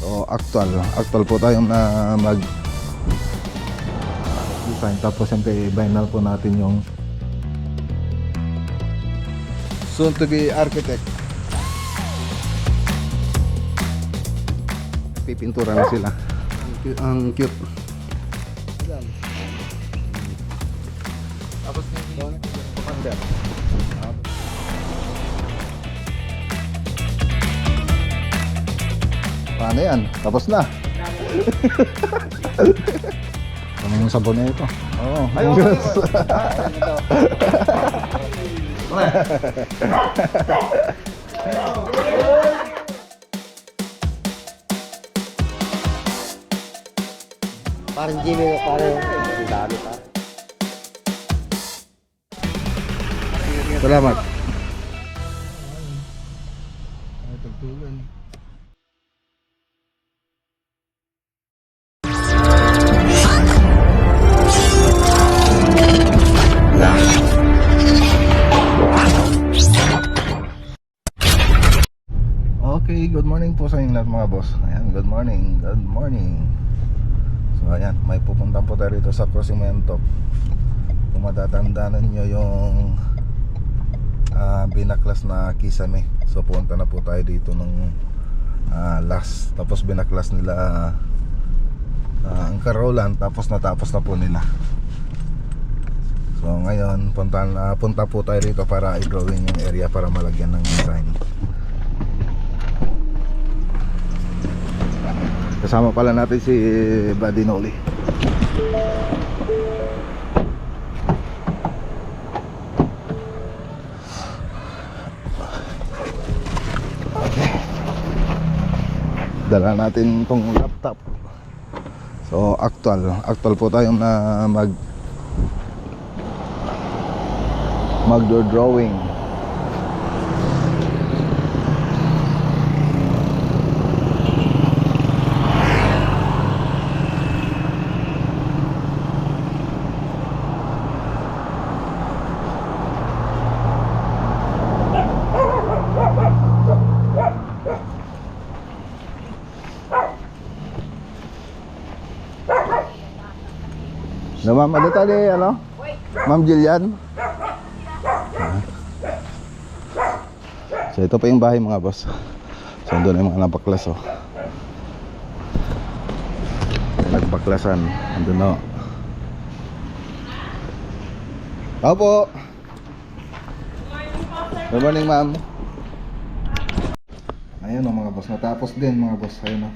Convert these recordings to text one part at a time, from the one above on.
So actual po tayong na mag design, tapos siyempre final po natin yung soon to be architect. Pipintura na sila. Ang cute. Tapos yung commander. Paano yan? Tapos na. Ano yung sabon na ito? Oo. Parang Jimmy, parang dami pa. Salamat. Okay, good morning po sa inyo lahat mga boss. Ayan, good morning, good morning. So ayan, may pupunta po tayo rito sa Crucimento. Kung matatandaan nyo yung binaklas na Kisame. So pupunta na po tayo dito nung last. Tapos binaklas nila ang Carolan. Tapos natapos na po nila. So ngayon punta po tayo rito para i-drawing yung area para malagyan ng design. Kasama pala natin si Buddy Noli. Okay. Dala natin tong laptop. So actual po tayong na mag-drawing. No, ma'am, ano tali, ano? Ma'am Jillian. So ito pa yung bahay mga boss. So doon yung mga nabaklas oh. Nagbaklasan. Andun o. Opo. Good morning ma'am. Ayun o mga boss. Natapos din mga boss. Ayun o.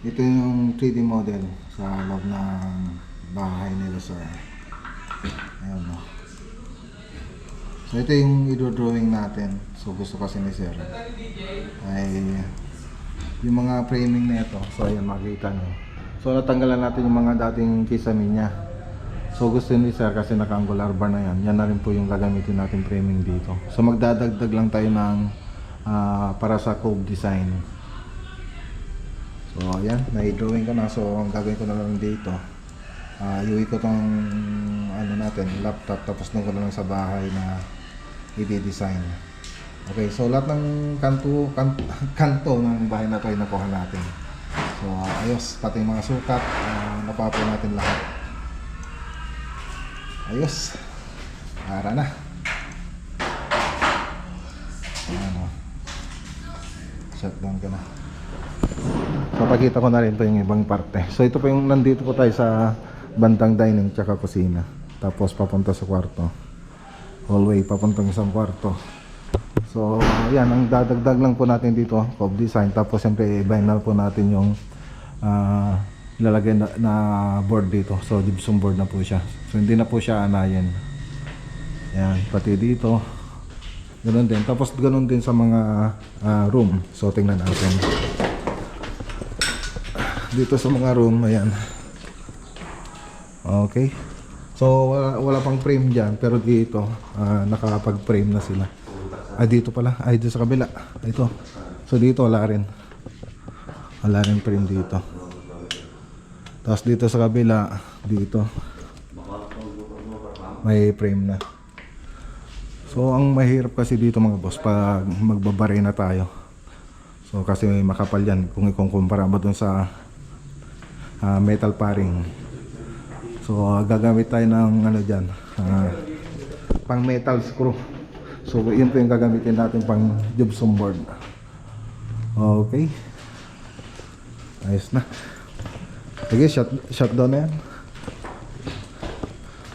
Ito yung 3D model sa loob ng bahay nila sir. Ayun o. So ito yung i-drawing natin. So gusto kasi ni sir ay yung mga framing na ito. So ayan makikita nyo. So natanggalan natin yung mga dating kisame niya. So gusto ni sir kasi naka-angular bar na yan. Yan na rin po yung gagamitin natin framing dito. So magdadagdag lang tayo ng para sa cove design. So ayan, na-drawing ko na. So ang gagawin ko na lang dito, iuwi ko tong ano natin, laptop, tapos nung ko na lang sa bahay na i-design. Okay, so lahat ng kanto ng bahay na ito ay nakuha natin. So ayos, pati mga sukat, napapo natin lahat. Ayos, para na. Ano, shutdown ka na. So pakita ko na rin po yung ibang parte. So ito po yung nandito po tayo sa bandang dining tsaka kusina. Tapos papunta sa kwarto. Hallway papuntang isang kwarto. So yan, ang dadagdag lang po natin dito, cove design. Tapos siyempre vinyl po natin yung lalagay na board dito. So gypsum board na po siya. So hindi na po siya anayin. Yan, pati dito. Ganun din. Tapos ganun din sa mga room. So tingnan natin. Dito sa mga room, ayan. Okay. So wala pang frame dyan, pero dito nakapag-frame na sila. Dito pala, dito sa kabila. Ito. So dito wala rin frame dito. Tapos dito sa kabila, dito may frame na. So ang mahirap kasi dito mga boss, pag magbabare na tayo. So kasi makapal yan kung ikukumpara mo dun sa metal paring. So gagamit tayo ng ano dyan, pang metal screw. So yun po yung gagamitin natin pang gypsum board. Okay, ayos na. Sige, shutdown na yan.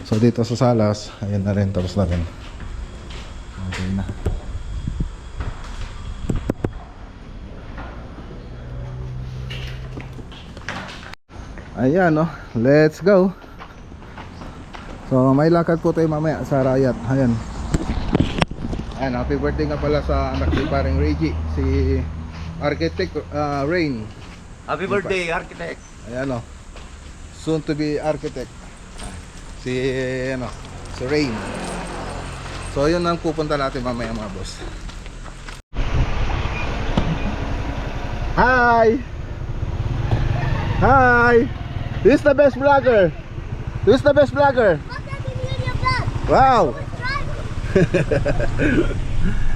So dito sa salas, ayan na rin, tapos na rin. Okay na. Ayan, no, let's go. So may lakad po tayo mamaya sa Rayat. Ayan. Ayan, happy birthday nga pala sa anak ni paring Reggie, si Architect Rain. Happy birthday, architect. Ayan, no, soon to be architect, si ano, si Rain. So yun ang pupunta natin mamaya mga boss. Hi! Hi! Who's the best vlogger? Who's the best vlogger? Wow!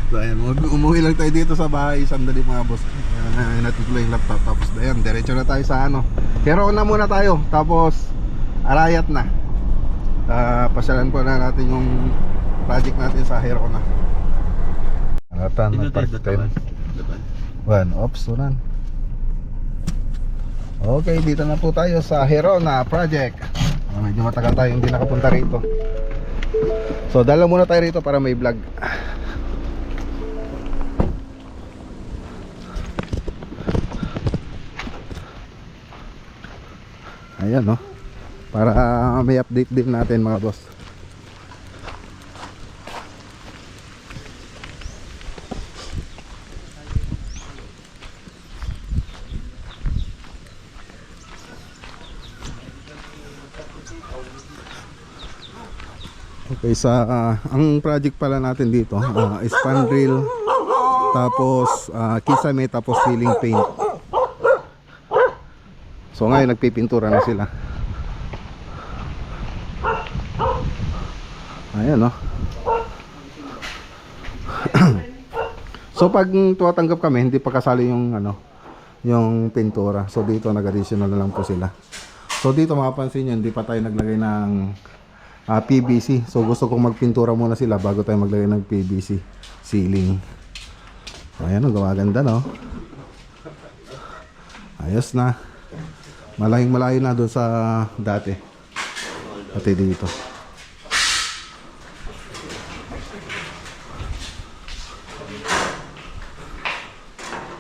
So ayan, umuwi lang tayo dito sa bahay sandali mga boss. Natutulay yung laptop, tapos ayan, diretso na tayo sa ano, Hero na muna tayo, tapos Arayat na. Pasyalan po na natin yung project natin sa Hero na. Alatan, nagpark tayo. One, ops, unan. Okay, dito na po tayo sa Hero na project. Medyo matagal tayo hindi nakapunta rito. So dala muna tayo rito para may vlog. Ayan, no, para may update din natin mga boss. Okay, ang project pala natin dito, span rail, tapos kisame, tapos ceiling paint. So ngayon nagpipintura na sila. Ayan, no. So pag tumatanggap kami, hindi pa kasali yung ano, yung pintura. So dito nag-additional na lang po sila. So dito mapapansin nyo, hindi pa tayo naglagay ng PVC. So gusto kong magpintura muna sila bago tayo maglagay ng PVC ceiling. Ayan, no, gumaganda, no. Ayos na. Malayong malayo na doon sa dati. Pati dito.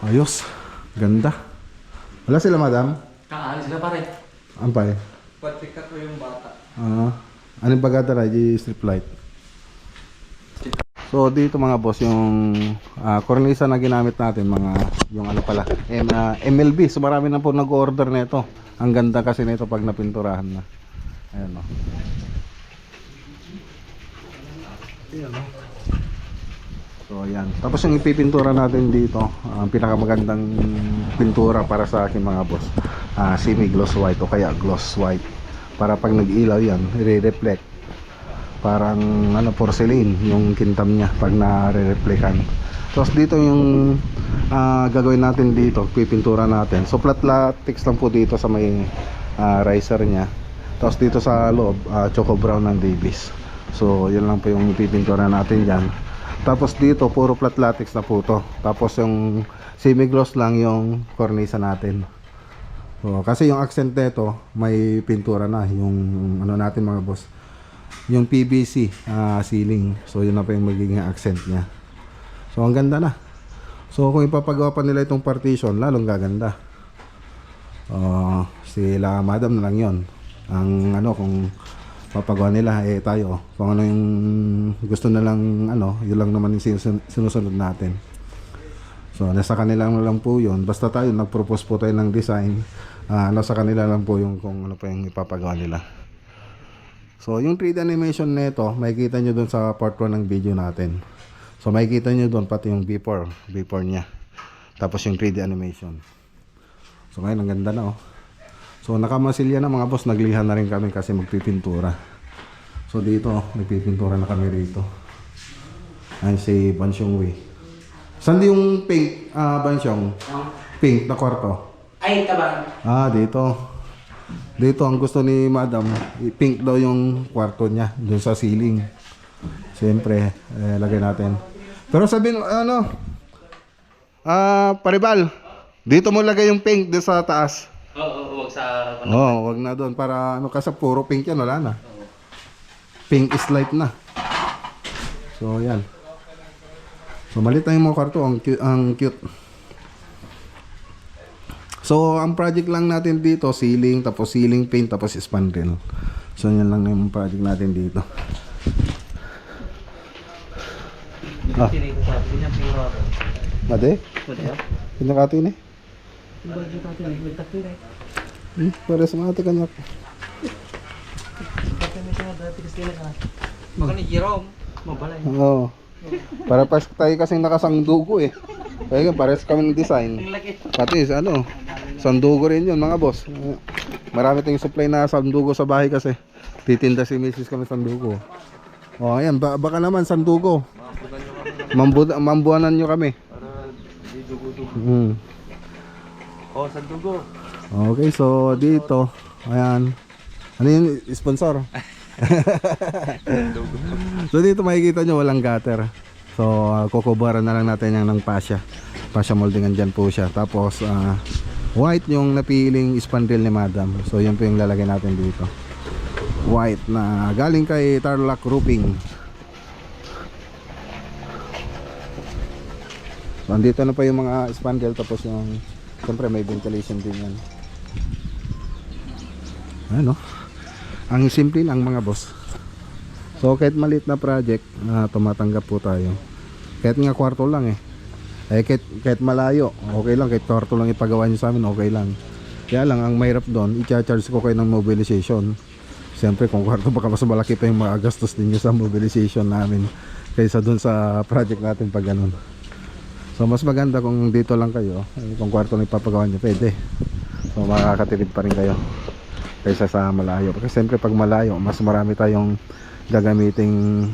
Ayos. Ganda. Wala sila, madam? Kakaalis sila pare. Ampay. Pagpick up ko yung bata. Anong bagata na? Strip light. So dito mga boss, yung cornisa na ginamit natin, yung ano pala, MLB. So marami na po nag-order nito. Ang ganda kasi nito pag napinturahan na. Ayan, no. Ayan, no. So ayan. Tapos yung ipipintura natin dito, ang pinakamagandang pintura para sa akin mga boss, semi-gloss white o kaya gloss white. Para pag nag-ilaw yan, i-reflect. Parang ano, porcelain yung kintam niya pag na-reflectan. Tapos dito yung gagawin natin dito, pipintura natin. So flat latex lang po dito sa may riser niya. Tapos dito sa loob, choco brown ng Davis. So yun lang po yung pipintura natin dyan. Tapos dito puro flat latex na po to. Tapos yung semi-gloss lang yung cornisa natin. So, kasi yung accent nito may pintura na yung ano natin mga boss, yung PVC ceiling. So yun na pa yung magiging accent niya. So ang ganda na. So kung ipapagawa pa nila itong partition, lalong gaganda. Sila madam na lang yon. Ang ano, kung papagawa nila, tayo kung ano yung gusto nilang ano, yun lang naman yung sinusunod natin. So nasa kanila lang po yun. Basta tayo nag-propose po tayo ng design, nasa kanila lang po yung kung ano pa yung ipapagawa nila. So yung 3D animation nito, makikita nyo dun sa part 1 ng video natin. So makikita nyo dun pati yung before niya. Tapos yung 3D animation. So ngayon ang ganda na, oh. So nakamasilya na mga boss, naglihan na rin kami kasi magpipintura. So dito, nagpipintura na kami rito. Ayan si Bansyong Wei. Saan yung pink, Bansyong? Pink na kwarto? Ay, tabang. Dito. Dito ang gusto ni Madam, pink daw yung kwarto niya, dun sa ceiling. Siyempre, lagay natin. Pero sabihin, Paribal, dito mo lagay yung pink dun sa taas. Oo, wag sa... Wag na doon para kasi puro pink yan, wala na. Pink is life na. So, yan. So, malit na yung mga kwarto, ang cute. So, ang project lang natin dito, ceiling, tapos ceiling paint, tapos spandrel. So, yan lang yung project natin dito. Made? Pinakatin eh. Para sa mga kanyak. Baka ni Jerome, mabalay. Oo. Para pas tayo kasing nakasangdugo eh. Kaya pares kami ng design. Pati sandugo rin yun mga boss. Marami tayong supply na sandugo sa bahay kasi. Titinda si Mrs. kami sandugo. Ayan, baka naman sandugo. Mambuanan nyo kami. Sandugo. Okay, so dito, ayan. Ano yung sponsor? So dito makikita nyo walang gutter. So kukubaran na lang natin yan ng pasya moldingan dyan po siya. Tapos white yung napiling spandrel ni Madam. So yun po yung lalagay natin dito, white na galing kay Tarlac Roofing. So andito na pa yung mga spandrel, tapos yung siyempre may ventilation din yan. Ano? Ang simple lang mga boss. So kahit maliit na project, tumatanggap po tayo. Kahit nga kwarto lang eh. Kahit malayo, okay lang. Kahit kwarto lang ipagawa nyo sa amin, okay lang. Kaya lang, ang mahirap doon, i-charge ko kayo ng mobilization. Siyempre kung kwarto, baka mas malaki pa yung mga gastos ninyo sa mobilization namin kaysa doon sa project natin pag ganun. So mas maganda kung dito lang kayo, kung kwarto na ipapagawa nyo, pwede. So makakatilid pa rin kayo kaysa sa malayo. Kasi siyempre pag malayo, mas marami tayong gagamiting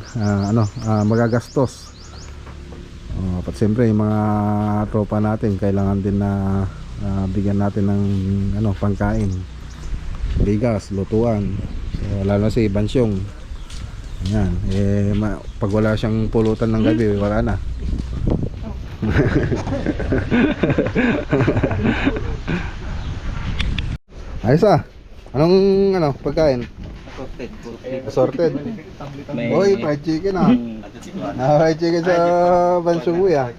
magagastos. At siyempre yung mga tropa natin kailangan din na bigyan natin ng pangkain, bigas, lutuan. So, lalo na si Bansyong. Ayan, pag wala siyang pulutan ng gabi, wala na. Ayos anong pagkain? Assorted. Oy, fried chicken fried chicken sa Bansyong Kuya.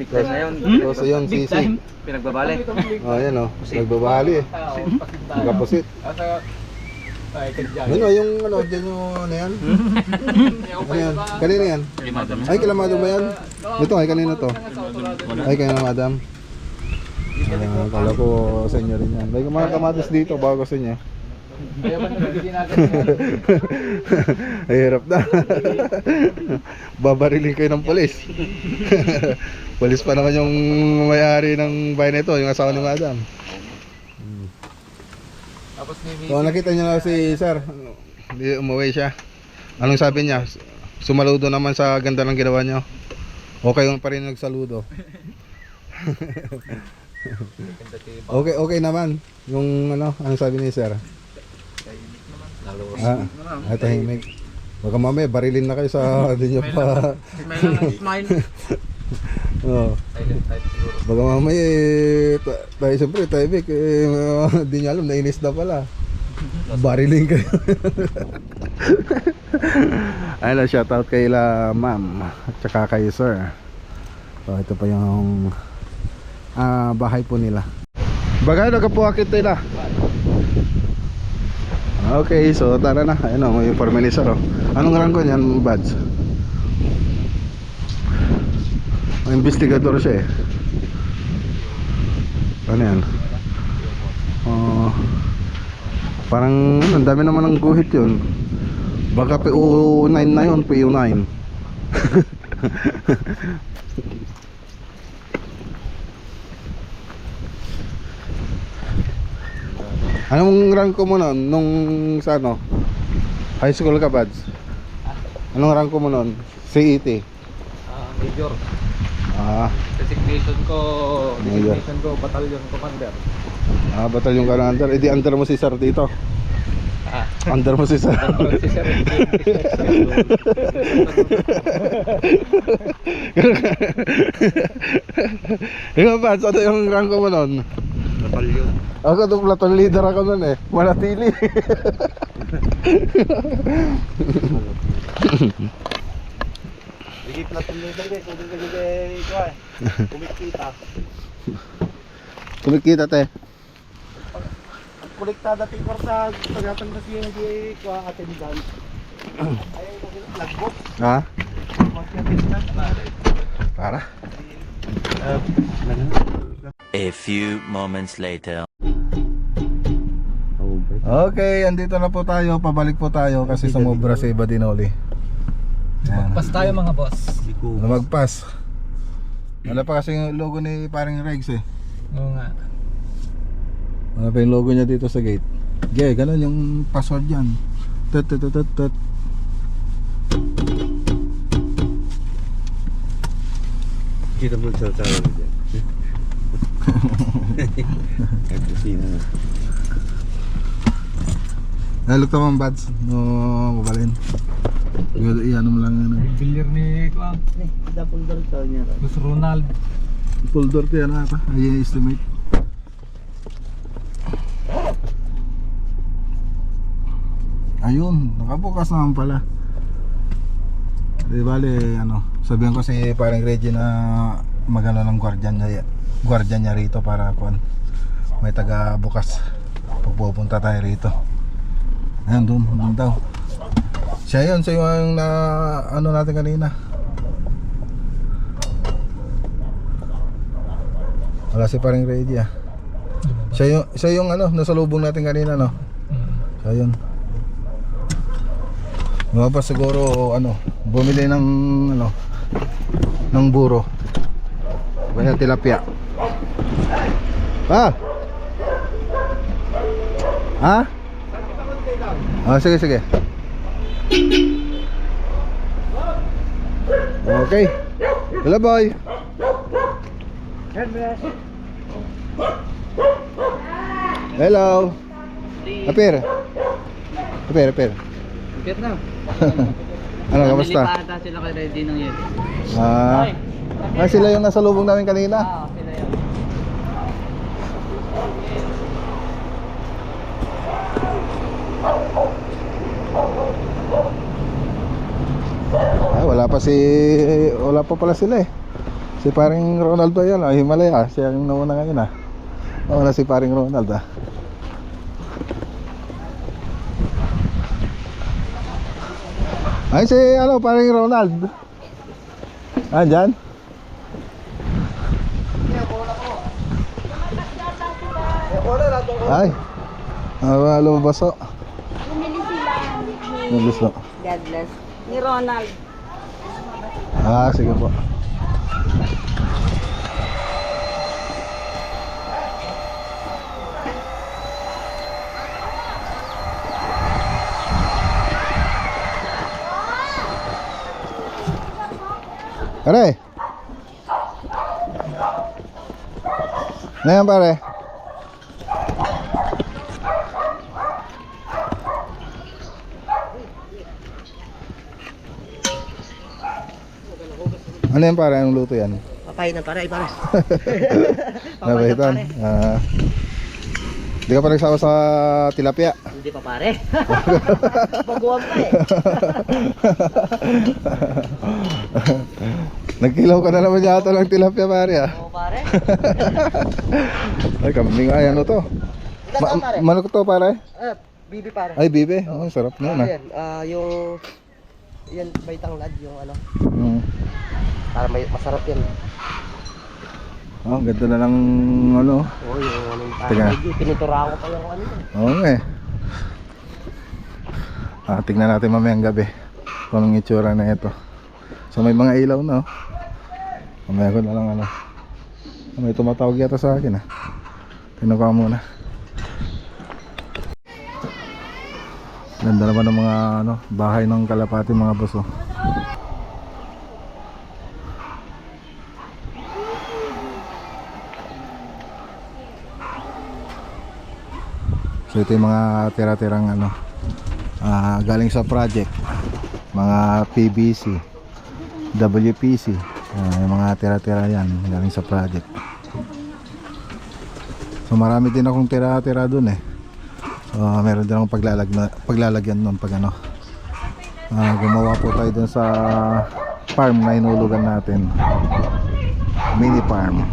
Big time na yun. So yun, sisig. Pinagbabali. Yan nagbabali eh. Nagkapusit. Yung dyan yung yan? Ano yan? Kanina yan? Ay, kila Madam ba yan? Ito, kanina to. Ay, kaya na Madam. Kala ko sa inyo rin yan. May mga kamatis dito bago sa inyo. Ay, hirap na. Babariling kayo ng polis. Polis pa naman yung may-ari ng bahay na ito, yung asawa ni Madam. So nakita niyo na si Sir, hindi umuwi siya. Anong sabi niya? Sumaludo naman sa ganda ng ginawa niyo. Okay pa rin nagsaludo. Okay naman. Yung anong sabi ni Sir? Tahimik. Baka mamaya barilin na kayo sa hindi nyo pa. Smile. Baka mamaya tayo siyempre tahimik, hindi nyo alam, nainis na pala. Barilin kayo. Ayun, shoutout kay Ma'am at saka kay Sir. So ito pa yung bahay po nila. Bagay nagkapuakit nila. Okay, so tara na. Ayun may informe ni Sir. Anong ranggo niyan, Bads? Investigador siya eh. Ano yan? Parang ang dami naman ng guhit yun. Baka PO9 na yun, PO9. Anong rank mo noon nung sa high school ka, Bads? Anong rank mo noon? CET? Major. Ah, Designation ko, Major. battalion commander. batalyon ka na under. Eh di under mo si Sir dito. Ah, Under mo si Sir. si Sir. Yung ba, ano yung rango mo nun? Battalion. Ako itong platoon leader ako nun eh. Manatili. Sige, platong leader guys. Kung ito eh. Kumikita. Kumikita te. Kuliktada tingkor sa tagatang na siya hindi ko atin dyan. Ayaw ko lagbok. Ha? Para. Para? A few moments later. Okay, andito na po tayo. Pabalik po tayo kasi sumobra si Badinoli. Ayan. Pas tayo mga boss. Lumagpas. Wala pa kasi yung logo ni paring Regs eh. Oo nga. Wala pa yung logo niya dito sa gate. Okay, ganun yung password yan. Tut tut tut tut. Kita mo sa tao dyan. Nalog naman bads. No, mabalin. Iyan mo lang ano. Bilir ni Kuang. Dapundar sa niya. Gus Ronald. Full door to yan ata. Ayun yung estimate. Ayun, nakabukas naman pala. Di bale, ano, sabihan ko si parang Reggie na magano ng gwardiya niya rito para kuan. May taga bukas. Pag pupunta tayo rito. Ayun, doon daw. Siya yung na ano natin kanina. Wala si parang Reggie ah. Siya yung ano, nasalubong natin kanina no. Siya yun. Lumabas siguro ano, bumili ng ano, ng buro. Kaya tilapia. Ha? Ha? Ah, sige sige. Okay. Hello boy. Hello. Apir. Apir. Vietnam. Ano, kamusta? Nilipatan sila kay Ready ng yun. Sila yung nasa lubong namin kanina. Sila yun. Wala pa pala sila eh. Si paring Ronald ba yan? Himalaya, siya yung nauna ngayon ah. Nauna si paring Ronald ah. Ay si ano, paring Ronald. Andyan? Ay. Lumabas o. Bumili sila Lumabas o. God bless. Ni Ronald. Sige po. Pare. Ngayon pare. Ano yan pare? Anong luto yan? Papay na pare, pare. Nabahitan. Hindi ka pa nagsawa sa tilapia? Hindi pa pare. Baguhan pa eh. Nagkilaw ka na naman yata ng tilapia pare ah. Oo pare. Ay kambing ay ano to? Ilan pare? Manok to pare? Bibi pare. Ay bibe, oh, sarap na yun ah. Yan, yung yan may tanglad yung ano. Para may masarap yan. Oh, ganda na ng ano. Oo, yung anong Teka. Piniturahan ko pa yung ano. Oo eh. Tignan natin mamayang gabi kung anong itsura na ito. So may mga ilaw na oh. Mamaya ko na lang ano. May tumatawag yata sa akin ah. Tingnan ko muna. Ganda naman ng mga ano, bahay ng Kalapati mga boss oh. So ito yung mga tira-tirang ano, galing sa project, mga PVC, WPC, yung mga tira-tira yan galing sa project. So marami din akong tira-tira dun eh. So meron din akong paglalagyan nun pag ano, gumawa po tayo dun sa farm na inulugan natin, mini farm.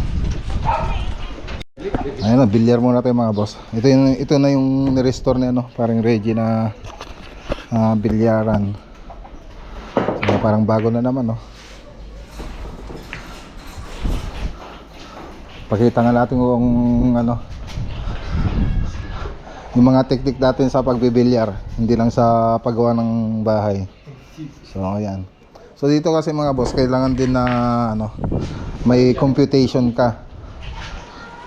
Ayun na, bilyar muna tayo mga boss. Ito na yung ni-restore ni ano, parang ready na bilyaran. So, parang bago na naman, no. Pakita nga natin kung ano, yung mga teknik natin sa pagbibilyar, hindi lang sa paggawa ng bahay. So ayan. So dito kasi mga boss, kailangan din na ano, may computation ka.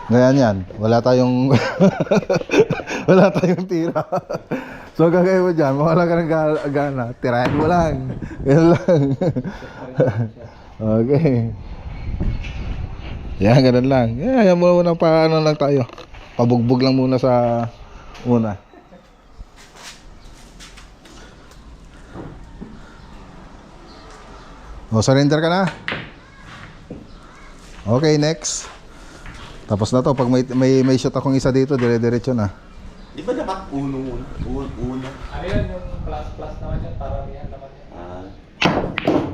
Ganyan yan, wala tayong wala tayong tira. So gagawin mo dyan, mawala ka ng gana, tirahin mo lang. Yan lang. Okay. Yan, ganun lang. Yan muna paano lang tayo. Pabugbog lang muna sa una. O, surrender ka na. Okay, next. Tapos na to, pag may shot akong isa dito, dire-diretso na. Di ba dapat uno? Ano yun, yung plus naman yan, paramihan naman yan.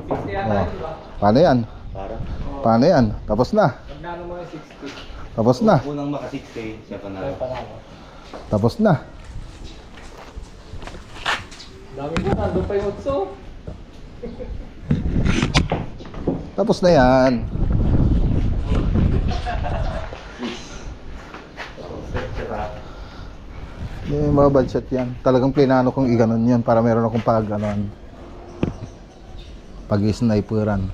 60 yata Oh. yun, di ba? Paano yan? Paano yan? Tapos na. Magnano mo yung 60. Tapos na. Unang maka-6K, siya pa Ay, na. panalo. Tapos na. Dami na, nandun pa yung utso. Tapos na yan. Yung mga bad shot yan. Talagang plinano kong iganon yan para meron akong pag-ganon. Pag-sniperan.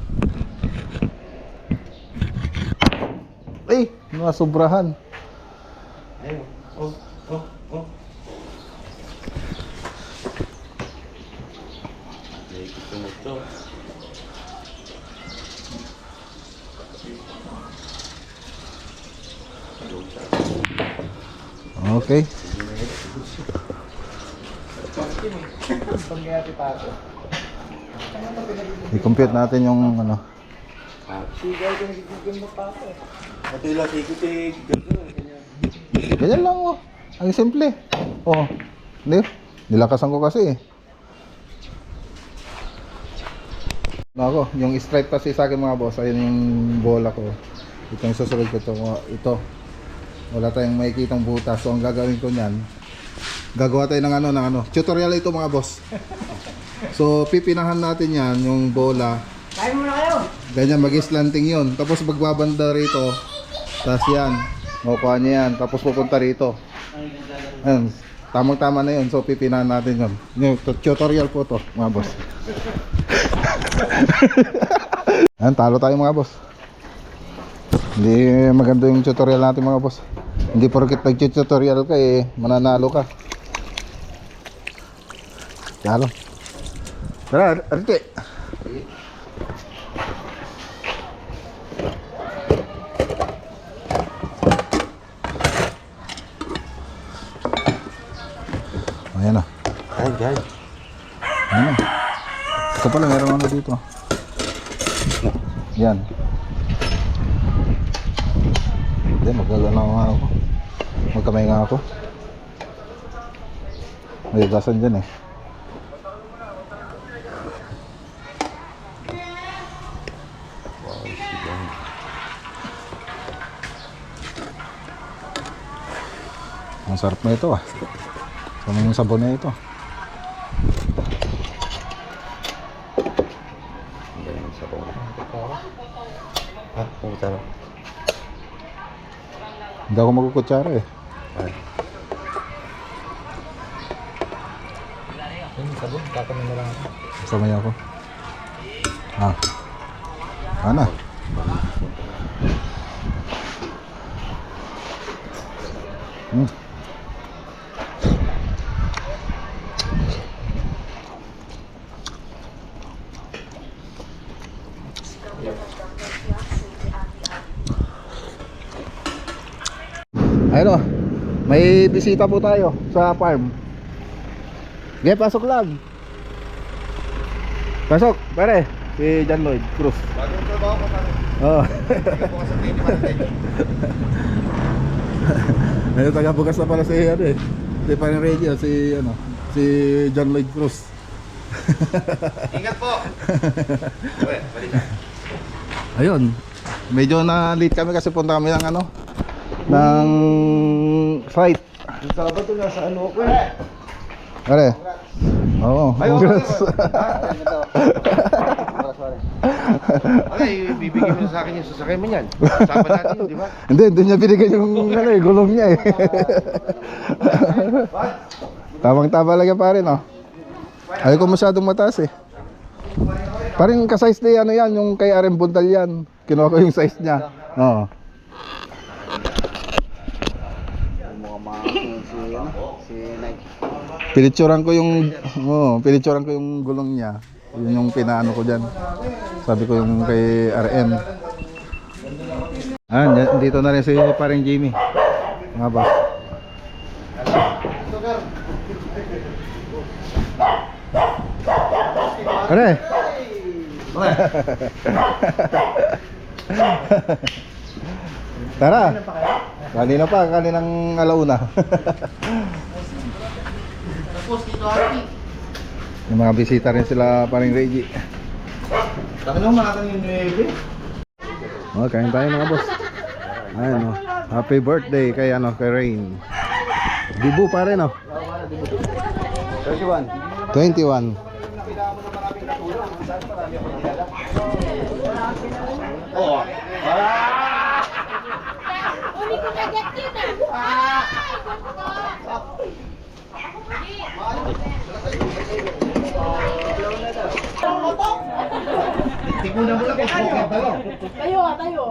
Eh, nasubrahan. Ayun. Oh. Gusto mo to. Okay. Pangyayari pa ako. I-compute natin yung ano. Sigaw ko nagigigil mo pa ako. Ito yung lati ko, Ganyan lang oh. Ang simple. Oh. Nilakasan ko kasi eh. Ako, yung stripe kasi sa akin mga boss, ayun yung bola ko. Itong susunod ko ito. Wala tayong makikitang butas. So ang gagawin ko niyan, gagawa tayo ng ano. Tutorial ito mga boss. So pipinahan natin yan, yung bola. Kain muna kayo! Ganyan, mag-slanting yun. Tapos magbabanda rito. Tapos yan. Makukuha niya yan. Tapos pupunta rito. Ayun. Tamang-tama na yun. So pipinahan natin yun. Yung tutorial po to mga boss. Ayan, talo tayo mga boss. Hindi maganda yung tutorial natin mga boss. Hindi porket nag-tutorial ka eh, mananalo ka. Talo. Tara, Arite. Ayan na. Ay, guys. Ayan na. Ito pala, meron ano dito. Yan. Hindi, magagana nga ako. Magkamay nga ako. May gasan dyan eh. Ang sarap na ito ah. Sama yung sabon na ito. Ha? Pumunta na. Hindi ako magkukutsara eh. Yung sabon, kakamin na lang ako. Samay ako. Ana. Ayun o. May bisita po tayo sa farm. Okay, pasok lang. Pasok, pare. Si John Lloyd Cruz. Bagong trabaho ko pare. Oo. Ikaw po kasi hindi man. Ayun, taga-bukas na pala si ano eh. Si Paring Radio, si John Lloyd Cruz. Ingat po. Uy, balik na. Ayun. Medyo na late kami kasi punta kami ng ng site. Yung Sabado nasa ano ko eh. Pare. Oo. Congrats. Okay, bibigyan mo sa akin yung sasakyan mo niyan. Sama natin yun, di ba? Hindi niya binigyan yung gulong niya eh. Tamang-tama lang yan pare, no? Ayaw ko masyadong mataas eh. Parang ka-size na yan, yung kay RM Buntal yan. Kinuha ko yung size niya. Oo. Pinitsuran ko yung gulong niya. Yun yung pinaano ko diyan. Sabi ko yung kay RM. Dito na rin si Paring Jimmy. Nga ba? Pare. Tara. Kaninang alauna. Yung mga bisita rin sila Paring Reggie. Tanong mo natin yung 9. Oh, kain tayo mga boss. Ayun, happy birthday kay kay Rain. Dibu pa rin 21. Uli ko kagat yun ah. Tikunan mo lang kung smoke tayo. Tayo.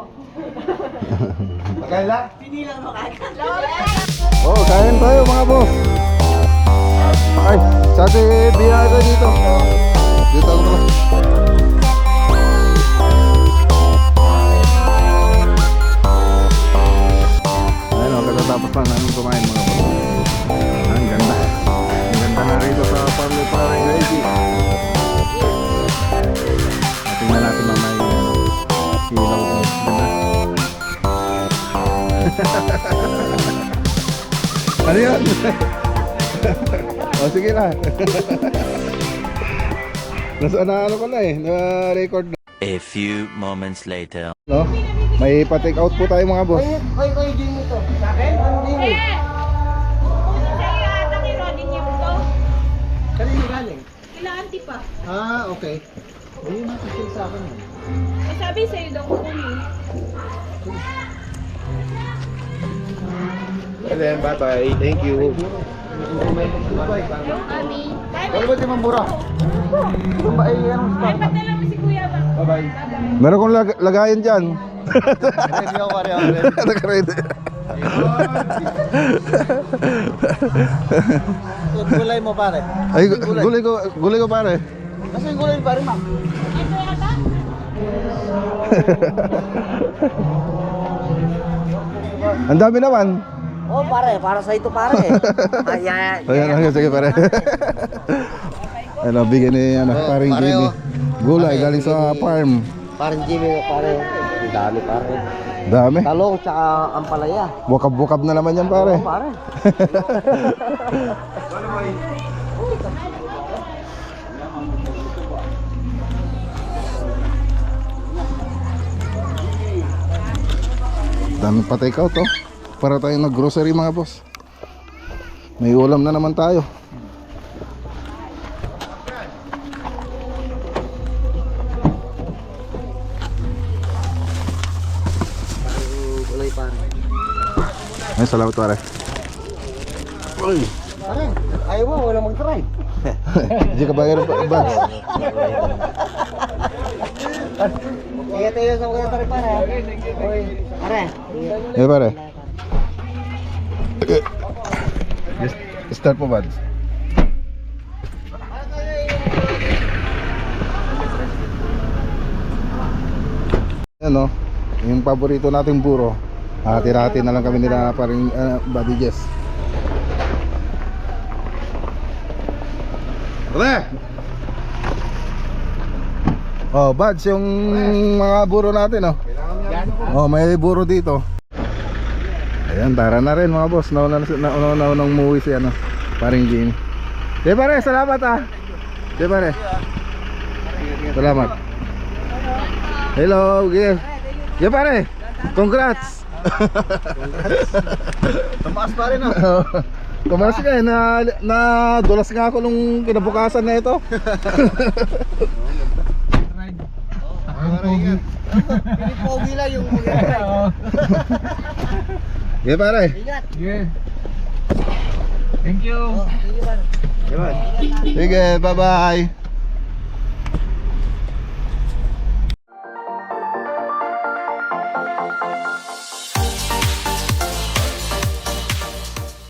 Magkala? Oh, kain tayo mga boss. Ay, sa ating biyaya dito. Dito ako pala. Ayun, katatapos lang namin kumain mga boss. Ang ganda. Ang ganda na rito sa Parlo Paring Reggie. Tingnan natin mamaya yung ilaw ko. Ganda. Ano yun? O sige na. Na ko na na-record na. A few moments later. No? May pa-take out po tayo mga boss. Kayo Jimmy to. Sa akin? Ano Jimmy? Sa'yo ata kay Rodin yung to. Kanino galing? Kila auntie pa. Okay. Hindi na kasi sa akin. Eh sabi sa'yo daw kukunin. And then, bye-bye. Thank you. Mami. Ano ba si Mambura? Ay, Ay, patala mo si Kuya ba? Bye-bye. Meron kong lagayan dyan. Ready ako pare. Naka-ready. Gulay mo pare. Ay, gulay ko pare. Kasi yung gulay pare ma'am. Ito yata? Ang dami naman. Oh pare, para sa ito pare. Ayan, sige pare. Ano, bigyan ni Paring pare, Jimmy. oh. Gulay Pare, galing sa farm. Parang Jimmy pare. Ang dami pare. Dami. Talong tsaka ampalaya. Bukab-bukab na naman yan pare. Oo pare. Dami pa take out para tayo nag-grocery mga boss. May ulam na naman tayo. Gulay pare. Ay, salamat pare. Uy, Pare, ayaw mo, wala mag-try. hindi ka bagay ng bags. Sige tayo sa mga tari pare. Oy, pare. Eh pare. Start po bags. Ano, yung paborito nating buro. Hati-hati na lang kami nila paring Buddy Jess. Pre! Oh, Buds, yung mga buro natin, oh. Oh, may buro dito. Ayan, tara na rin mga boss. Nauna umuwi si ano, paring Jimmy. Di pare, salamat ah. Di pare. Salamat. Hello, Gil. Di pare. Congrats. Tumaas pa rin ah. Tumaas ka eh, dulas nga ako nung kinabukasan na ito. Pinipogi lang yung Di pare. Yeah. Thank you. Sige, pare. Sige, bye-bye.